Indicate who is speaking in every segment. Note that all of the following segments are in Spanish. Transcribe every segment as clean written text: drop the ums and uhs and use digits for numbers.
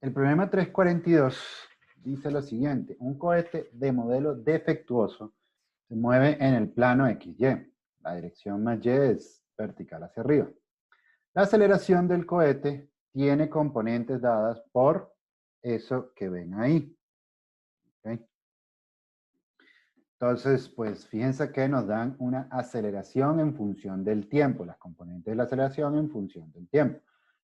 Speaker 1: El problema 342 dice lo siguiente: un cohete de modelo defectuoso se mueve en el plano XY. La dirección más Y es vertical hacia arriba. La aceleración del cohete tiene componentes dadas por eso que ven ahí. ¿Okay? Entonces, pues fíjense que nos dan una aceleración en función del tiempo, las componentes de la aceleración en función del tiempo,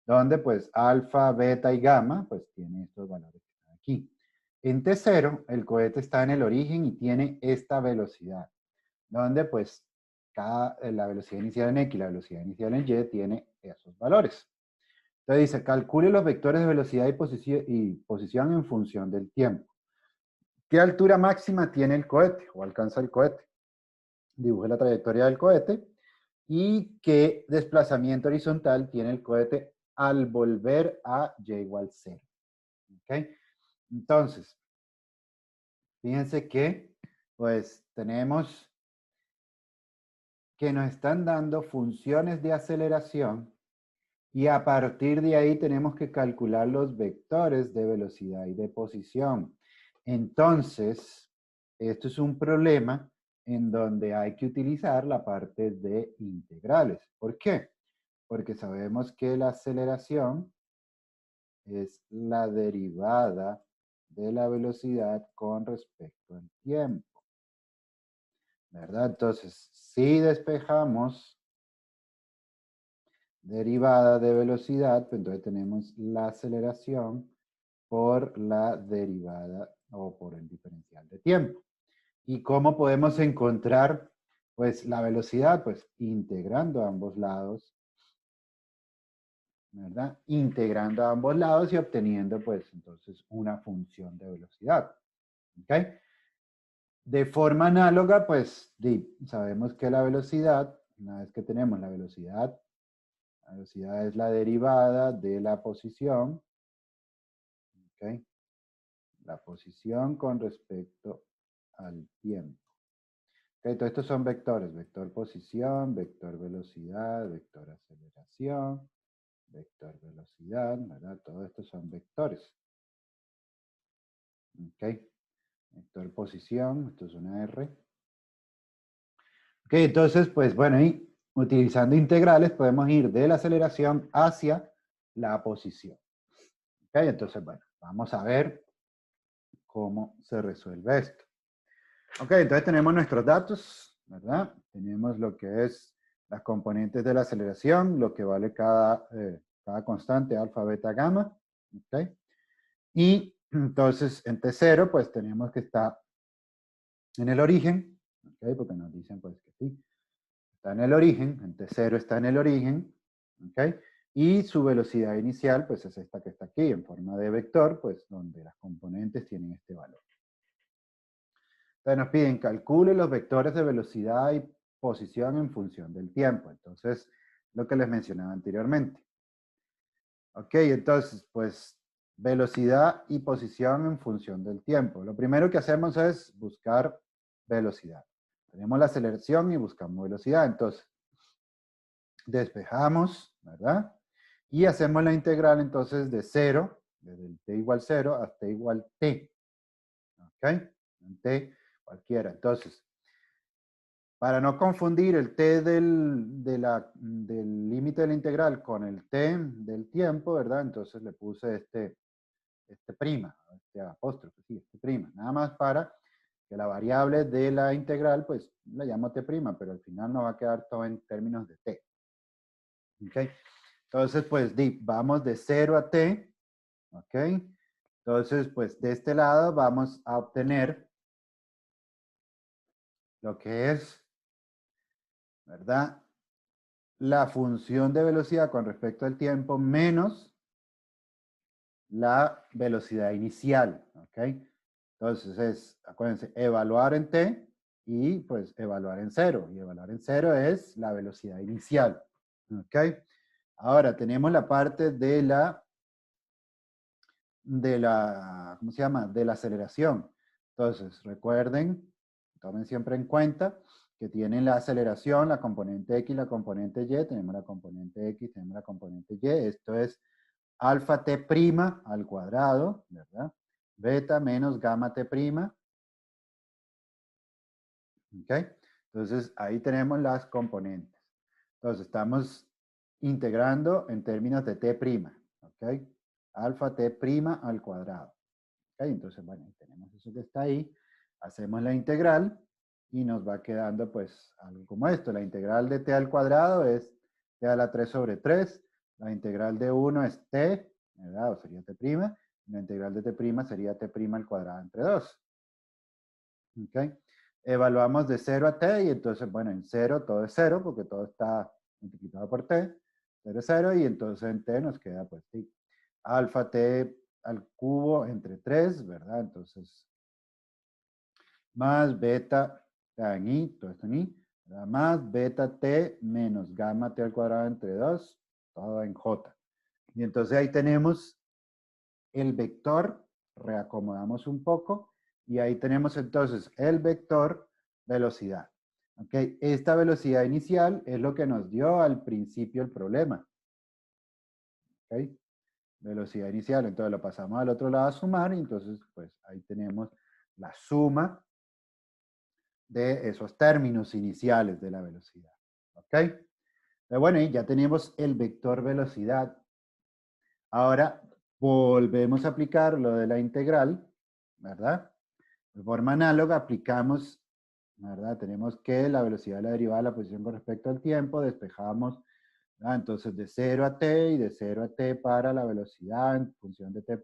Speaker 1: donde pues alfa, beta y gamma pues tienen estos valores que están aquí. En T0 el cohete está en el origen y tiene esta velocidad, donde pues la velocidad inicial en X y la velocidad inicial en Y tiene esos valores. Entonces dice, calcule los vectores de velocidad y posición en función del tiempo. ¿Qué altura máxima tiene el cohete o alcanza el cohete? Dibuje la trayectoria del cohete y qué desplazamiento horizontal tiene el cohete al volver a y igual 0. ¿Okay? Entonces, fíjense que pues tenemos que nos están dando funciones de aceleración y a partir de ahí tenemos que calcular los vectores de velocidad y de posición. Entonces, esto es un problema en donde hay que utilizar la parte de integrales. ¿Por qué? Porque sabemos que la aceleración es la derivada de la velocidad con respecto al tiempo, ¿verdad? Entonces, si despejamos derivada de velocidad, pues entonces tenemos la aceleración por la derivada o por el diferencial de tiempo. ¿Y cómo podemos encontrar pues la velocidad? Pues integrando ambos lados, ¿verdad? Integrando ambos lados y obteniendo pues entonces una función de velocidad. ¿Ok? De forma análoga, pues sabemos que la velocidad, una vez que tenemos la velocidad es la derivada de la posición, ¿ok? La posición con respecto al tiempo. Okay, todos estos son vectores, vector posición, vector velocidad, vector aceleración, vector velocidad, ¿verdad? Todos estos son vectores. Ok, vector posición, esto es una R. Ok, entonces, pues bueno, y utilizando integrales podemos ir de la aceleración hacia la posición. Ok, entonces, bueno, vamos a ver cómo se resuelve esto. Ok, entonces tenemos nuestros datos, ¿verdad? Tenemos lo que es las componentes de la aceleración, lo que vale cada constante, alfa, beta, gamma. ¿Ok? Y entonces en T0, pues tenemos que estar en el origen, ¿ok? Porque nos dicen pues que sí, está en el origen, en T0 está en el origen, ¿ok? Y su velocidad inicial, pues es esta que está aquí, en forma de vector, pues donde las componentes tienen este valor. Entonces nos piden calcule los vectores de velocidad y posición en función del tiempo. Entonces, lo que les mencionaba anteriormente. Ok, entonces, pues, velocidad y posición en función del tiempo. Lo primero que hacemos es buscar velocidad. Tenemos la aceleración y buscamos velocidad. Entonces, despejamos, ¿verdad? Y hacemos la integral entonces de 0, desde el t igual 0 hasta t igual t. ¿Ok? En t cualquiera. Entonces, para no confundir el t del límite de la integral con el t del tiempo, ¿verdad? Entonces le puse este prima, este apóstrofe, sí, este prima. Nada más para que la variable de la integral, pues la llamo t prima, pero al final nos va a quedar todo en términos de t. ¿Ok? Entonces, pues vamos de 0 a t, ¿ok? Entonces, pues de este lado vamos a obtener lo que es, ¿verdad? La función de velocidad con respecto al tiempo menos la velocidad inicial, ¿ok? Entonces es, acuérdense, evaluar en t y pues evaluar en 0. Y evaluar en 0 es la velocidad inicial, ¿ok? Ahora tenemos la parte de ¿cómo se llama? De la aceleración. Entonces, recuerden, tomen siempre en cuenta que tienen la aceleración, la componente X, la componente Y, tenemos la componente X, tenemos la componente Y, esto es alfa t prima al cuadrado, ¿verdad? Beta menos gamma t prima. ¿Ok? Entonces, ahí tenemos las componentes. Entonces, estamos integrando en términos de t prima. ¿Ok? Alfa t prima al cuadrado. ¿Ok? Entonces, bueno, tenemos eso que está ahí. Hacemos la integral y nos va quedando, pues, algo como esto. La integral de t al cuadrado es t a la 3 sobre 3. La integral de 1 es t, ¿verdad? O sería t prima. La integral de t prima sería t prima al cuadrado entre 2. ¿Ok? Evaluamos de 0 a t y entonces, bueno, en 0 todo es 0 porque todo está multiplicado por t. 0 es 0 y entonces en t nos queda, pues, sí, alfa t al cubo entre 3, ¿verdad? Entonces, más beta, en i, todo esto en i, ¿verdad? Más beta t menos gamma t al cuadrado entre 2, todo en j. Y entonces ahí tenemos el vector, reacomodamos un poco, y ahí tenemos entonces el vector velocidad. ¿Ok? Esta velocidad inicial es lo que nos dio al principio el problema. ¿Ok? Velocidad inicial, entonces lo pasamos al otro lado a sumar, y entonces pues ahí tenemos la suma de esos términos iniciales de la velocidad. ¿Ok? Pero bueno, y ya tenemos el vector velocidad. Ahora volvemos a aplicar lo de la integral, ¿verdad? De forma análoga aplicamos, ¿verdad? Tenemos que la velocidad de la derivada de la posición con respecto al tiempo, despejamos, ¿verdad? Entonces de 0 a t y de 0 a t para la velocidad en función de t'.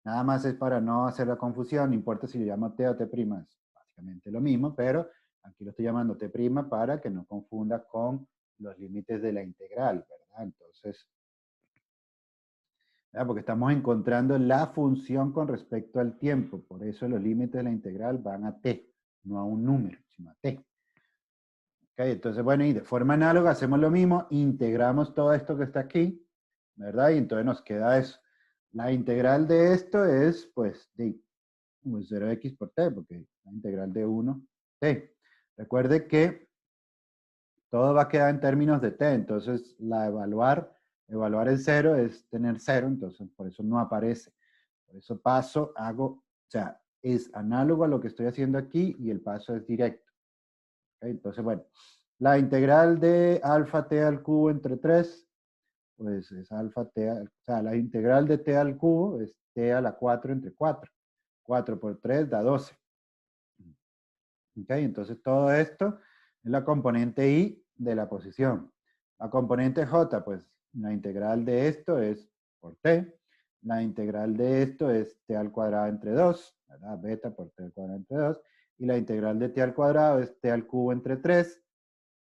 Speaker 1: Nada más es para no hacer la confusión, no importa si lo llamo t o t', es básicamente lo mismo, pero aquí lo estoy llamando t' para que no confunda con los límites de la integral, ¿verdad? Entonces, ¿verdad? Porque estamos encontrando la función con respecto al tiempo, por eso los límites de la integral van a t, no a un número, sino a t. ¿Okay? Entonces, bueno, y de forma análoga hacemos lo mismo, integramos todo esto que está aquí, ¿verdad? Y entonces nos queda eso. La integral de esto es, pues, de 0x por t, porque la integral de 1, t. Recuerde que todo va a quedar en términos de t, entonces evaluar el 0 es tener 0, entonces por eso no aparece. Por eso paso, hago, o sea, es análogo a lo que estoy haciendo aquí y el paso es directo. ¿Okay? Entonces, bueno, la integral de alfa t al cubo entre 3, pues es alfa t, o sea, la integral de t al cubo es t a la 4 entre 4. 4 por 3 da 12. ¿Ok? Entonces todo esto es la componente i de la posición. La componente j, pues la integral de esto es por t. La integral de esto es t al cuadrado entre 2, ¿verdad? Beta por t al cuadrado entre 2. Y la integral de t al cuadrado es t al cubo entre 3.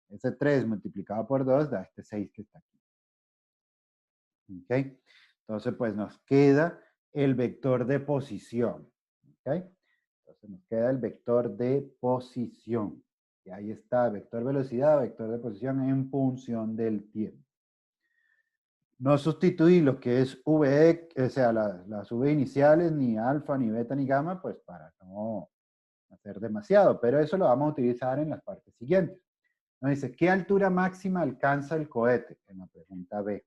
Speaker 1: Ese 3 multiplicado por 2 da este 6 que está aquí. ¿Ok? Entonces, pues nos queda el vector de posición. ¿Ok? Entonces nos queda el vector de posición. Y ahí está, vector velocidad, vector de posición en función del tiempo. No sustituir lo que es V, o sea, las V iniciales, ni alfa, ni beta, ni gamma, pues para no hacer demasiado, pero eso lo vamos a utilizar en las partes siguientes. Nos dice, ¿qué altura máxima alcanza el cohete? En la pregunta B.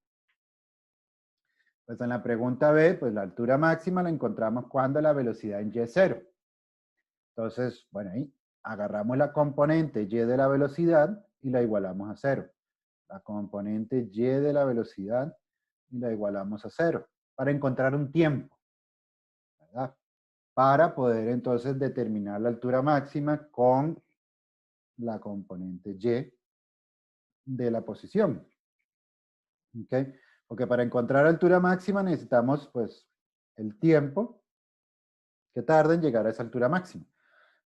Speaker 1: Pues en la pregunta B, pues la altura máxima la encontramos cuando la velocidad en y es 0. Entonces, bueno, ahí agarramos la componente y de la velocidad y la igualamos a 0. La componente y de la velocidad y la igualamos a 0 para encontrar un tiempo, ¿verdad? Para poder entonces determinar la altura máxima con la componente y de la posición. ¿Ok? Porque para encontrar altura máxima necesitamos pues el tiempo que tarda en llegar a esa altura máxima.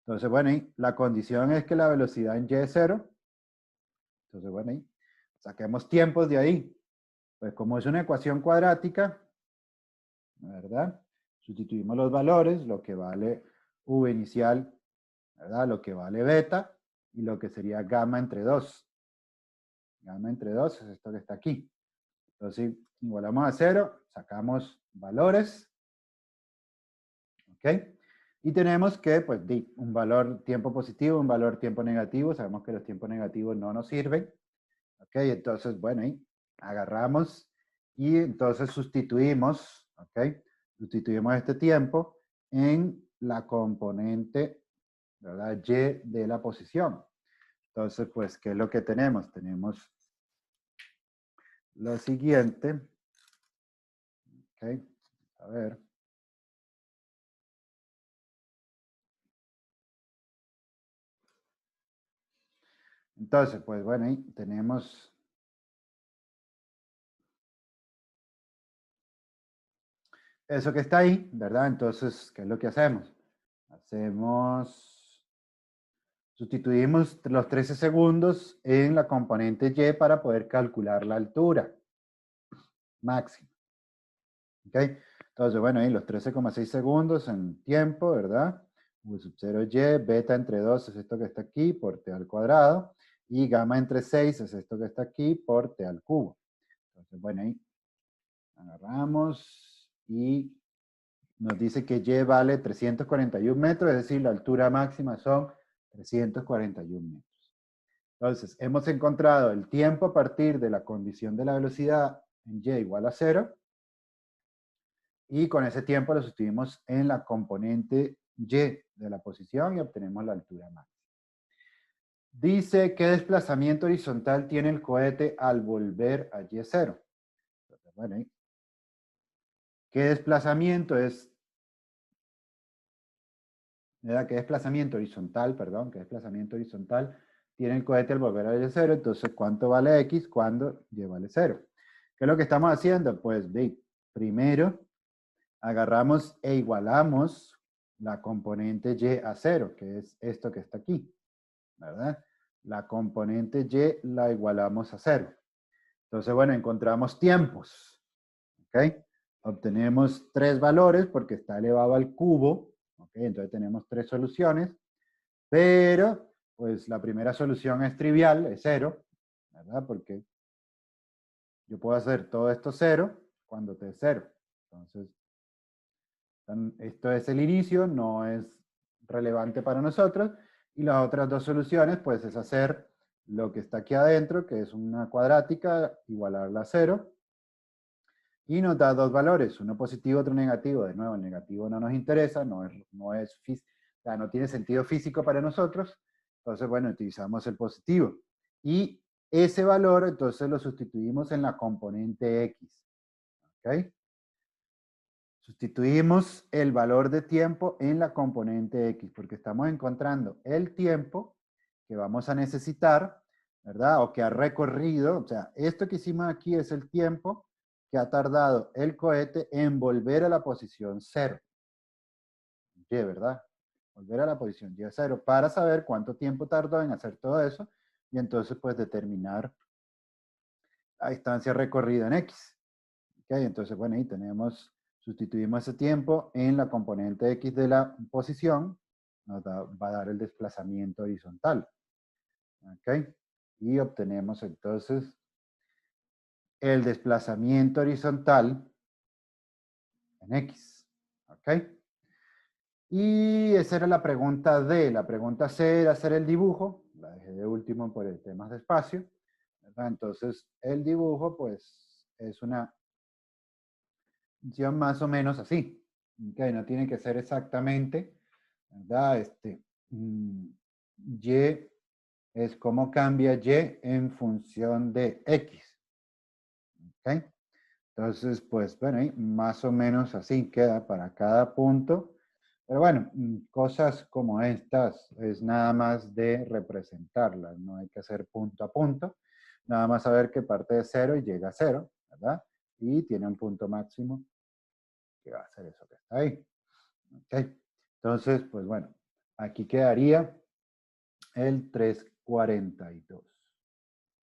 Speaker 1: Entonces, bueno, ahí la condición es que la velocidad en y es 0. Entonces, bueno, ahí saquemos tiempos de ahí. Pues como es una ecuación cuadrática, ¿verdad? Sustituimos los valores, lo que vale V inicial, ¿verdad? Lo que vale beta y lo que sería gamma entre 2. Gamma entre 2 es esto que está aquí. Entonces, igualamos a 0, sacamos valores, ¿ok? Y tenemos que, pues, un valor tiempo positivo, un valor tiempo negativo. Sabemos que los tiempos negativos no nos sirven. Ok, entonces, bueno, ahí agarramos Y entonces sustituimos, ¿ok? Sustituimos este tiempo en la componente, ¿verdad? Y de la posición. Entonces, pues, ¿qué es lo que tenemos? Tenemos lo siguiente, ¿ok? A ver. Entonces, pues, bueno, ahí tenemos eso que está ahí, ¿verdad? Entonces, ¿qué es lo que hacemos? Sustituimos los 13 segundos en la componente Y para poder calcular la altura máxima. ¿Ok? Entonces, bueno, ahí los 13,6 segundos en tiempo, ¿verdad? V sub 0Y, beta entre 2 es esto que está aquí por t al cuadrado, y gamma entre 6 es esto que está aquí por t al cubo. Entonces, bueno, ahí agarramos y nos dice que Y vale 341 metros, es decir, la altura máxima son 341 metros. Entonces, hemos encontrado el tiempo a partir de la condición de la velocidad en Y igual a 0, y con ese tiempo lo sustituimos en la componente Y de la posición y obtenemos la altura máxima. Dice, ¿qué desplazamiento horizontal tiene el cohete al volver a Y0? Entonces, bueno, ¿qué desplazamiento es? ¿Qué desplazamiento horizontal, perdón, qué desplazamiento horizontal tiene el cohete al volver a Y0? Entonces, ¿cuánto vale X cuando Y vale 0? ¿Qué es lo que estamos haciendo? Pues, primero agarramos e igualamos la componente Y a 0, que es esto que está aquí, ¿verdad? La componente Y la igualamos a 0. Entonces, bueno, encontramos tiempos, ¿ok? Obtenemos 3 valores porque está elevado al cubo, ¿ok? Entonces tenemos 3 soluciones, pero pues la primera solución es trivial, es 0, ¿verdad? Porque yo puedo hacer todo esto 0 cuando t es 0. Entonces, esto es el inicio, no es relevante para nosotros. Y las otras dos soluciones, pues es hacer lo que está aquí adentro, que es una cuadrática, igualarla a 0. Y nos da dos valores, uno positivo, otro negativo. De nuevo, el negativo no nos interesa, no tiene sentido físico para nosotros. Entonces, bueno, utilizamos el positivo. Y ese valor, entonces lo sustituimos en la componente X. ¿Ok? Sustituimos el valor de tiempo en la componente X, porque estamos encontrando el tiempo que vamos a necesitar, ¿verdad? O que ha recorrido, o sea, esto que hicimos aquí es el tiempo que ha tardado el cohete en volver a la posición 0. Y, ¿verdad? Volver a la posición Y 0 para saber cuánto tiempo tardó en hacer todo eso y entonces pues determinar la distancia recorrida en X. ¿Ok? Entonces, bueno, ahí sustituimos ese tiempo en la componente X de la posición, va a dar el desplazamiento horizontal. ¿Ok? Y obtenemos entonces el desplazamiento horizontal en X. ¿Ok? Y esa era la pregunta D. La pregunta C era hacer el dibujo. La dejé de último por el tema de espacio. ¿Verdad? Entonces, el dibujo, pues, es una función más o menos así. ¿Okay? No tiene que ser exactamente, ¿verdad? Y es cómo cambia Y en función de X. ¿Ok? Entonces, pues, bueno, ahí más o menos así queda para cada punto. Pero bueno, cosas como estas es nada más de representarlas, no hay que hacer punto a punto, nada más saber que parte de 0 y llega a 0, ¿verdad? Y tiene un punto máximo que va a ser eso que está ahí. ¿Ok? Entonces, pues bueno, aquí quedaría el 342.